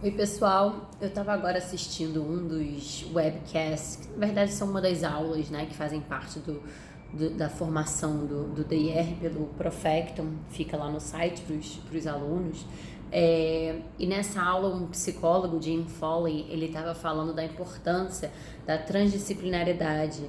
Oi, pessoal. Eu estava agora assistindo um dos webcasts, que na verdade são uma das aulas, né, que fazem parte da formação do DIR pelo Profectum, fica lá no site para os alunos. E nessa aula, um psicólogo, Jim Foley, ele estava falando da importância da transdisciplinaridade,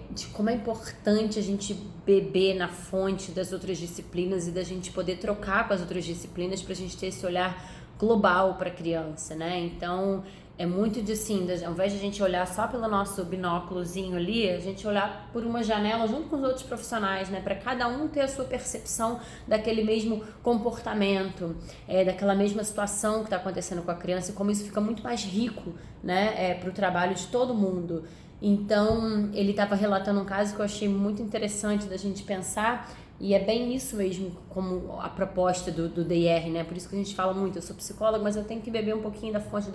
de como é importante a gente beber na fonte das outras disciplinas e da gente poder trocar com as outras disciplinas para a gente ter esse olhar global para a criança, né? Então, é muito de assim, ao invés de a gente olhar só pelo nosso binóculozinho ali, a gente olhar por uma janela junto com os outros profissionais, né? Para cada um ter a sua percepção daquele mesmo comportamento, daquela mesma situação que está acontecendo com a criança, e como isso fica muito mais rico, né? Para o trabalho de todo mundo. Então, ele estava relatando um caso que eu achei muito interessante da gente pensar, e é bem isso mesmo, como a proposta do DR, né? Por isso que a gente fala muito, eu sou psicóloga, mas eu tenho que beber um pouquinho da fonte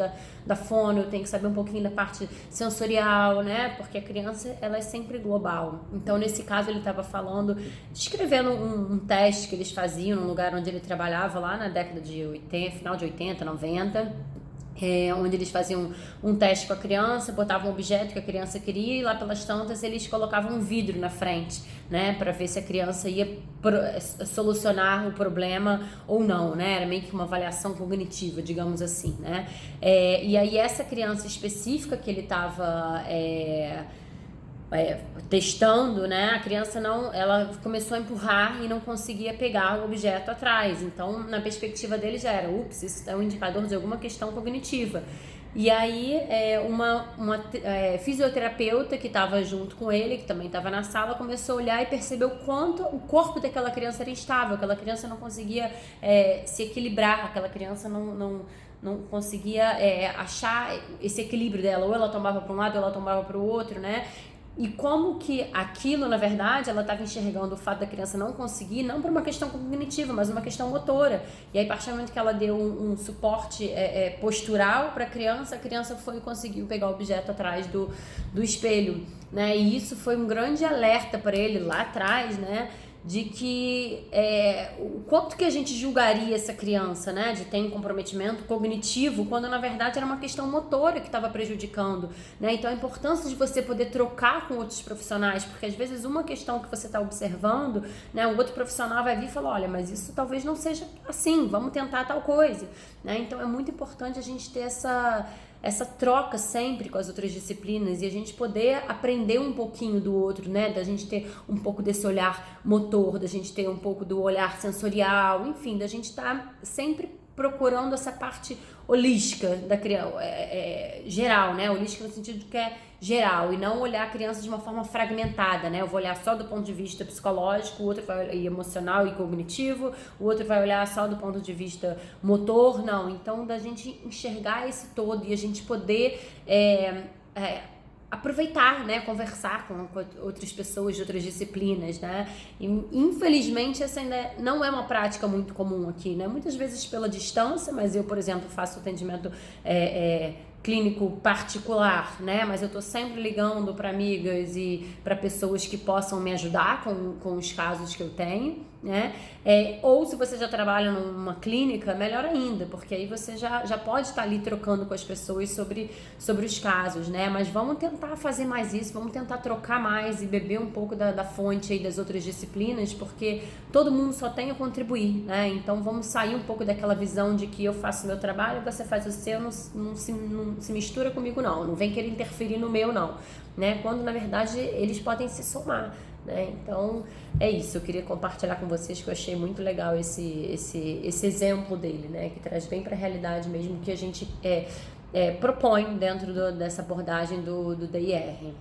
da fono, eu tenho que saber um pouquinho da parte sensorial, né? Porque a criança, ela é sempre global. Então, nesse caso, ele estava falando, descrevendo um teste que eles faziam num lugar onde ele trabalhava lá na década de 80, final de 80, 90, onde eles faziam um teste com a criança, botavam um objeto que a criança queria e lá pelas tantas eles colocavam um vidro na frente, né, para ver se a criança ia solucionar o problema ou não, né, era meio que uma avaliação cognitiva, digamos assim, né, e aí essa criança específica que ele estava testando, né, a criança ela começou a empurrar e não conseguia pegar o objeto atrás. Então, na perspectiva dele já era, isso é um indicador de alguma questão cognitiva. E aí, uma fisioterapeuta que estava junto com ele, que também estava na sala, começou a olhar e percebeu quanto o corpo daquela criança era instável, aquela criança não conseguia se equilibrar, aquela criança não conseguia achar esse equilíbrio dela, ou ela tomava para um lado, ou ela tomava para o outro, né? E como que aquilo, na verdade, ela estava enxergando o fato da criança não conseguir, não por uma questão cognitiva, mas uma questão motora. E aí, a partir do momento que ela deu um suporte postural para a criança foi e conseguiu pegar o objeto atrás do espelho, né? E isso foi um grande alerta para ele lá atrás, né? De que o quanto que a gente julgaria essa criança, né, de ter um comprometimento cognitivo, quando na verdade era uma questão motora que estava prejudicando, né? Então a importância de você poder trocar com outros profissionais, porque às vezes uma questão que você está observando, né, o outro profissional vai vir e falar, olha, mas isso talvez não seja assim, vamos tentar tal coisa, né? Então é muito importante a gente ter essa troca sempre com as outras disciplinas e a gente poder aprender um pouquinho do outro, né? Da gente ter um pouco desse olhar motor, da gente ter um pouco do olhar sensorial, enfim, da gente estar sempre procurando essa parte holística da criança, geral, né? Holística no sentido de que é geral e não olhar a criança de uma forma fragmentada, né? Eu vou olhar só do ponto de vista psicológico, o outro vai olhar emocional e cognitivo, o outro vai olhar só do ponto de vista motor, não. Então, da gente enxergar esse todo e a gente poder aproveitar, né, conversar com outras pessoas de outras disciplinas, né, e infelizmente essa ainda não é uma prática muito comum aqui, né, muitas vezes pela distância, mas eu, por exemplo, faço atendimento clínico particular, né, mas eu tô sempre ligando para amigas e para pessoas que possam me ajudar com os casos que eu tenho, né, ou se você já trabalha numa clínica, melhor ainda, porque aí você já pode estar ali trocando com as pessoas sobre os casos, né, mas vamos tentar fazer mais isso, vamos tentar trocar mais e beber um pouco da fonte aí das outras disciplinas, porque todo mundo só tem a contribuir, né, então vamos sair um pouco daquela visão de que eu faço o meu trabalho, você faz o seu, não se mistura comigo não vem querer interferir no meu não, né, quando na verdade eles podem se somar, né? Então é isso, eu queria compartilhar com vocês que eu achei muito legal esse exemplo dele, né, que traz bem para a realidade mesmo que a gente propõe dentro dessa abordagem do DIR.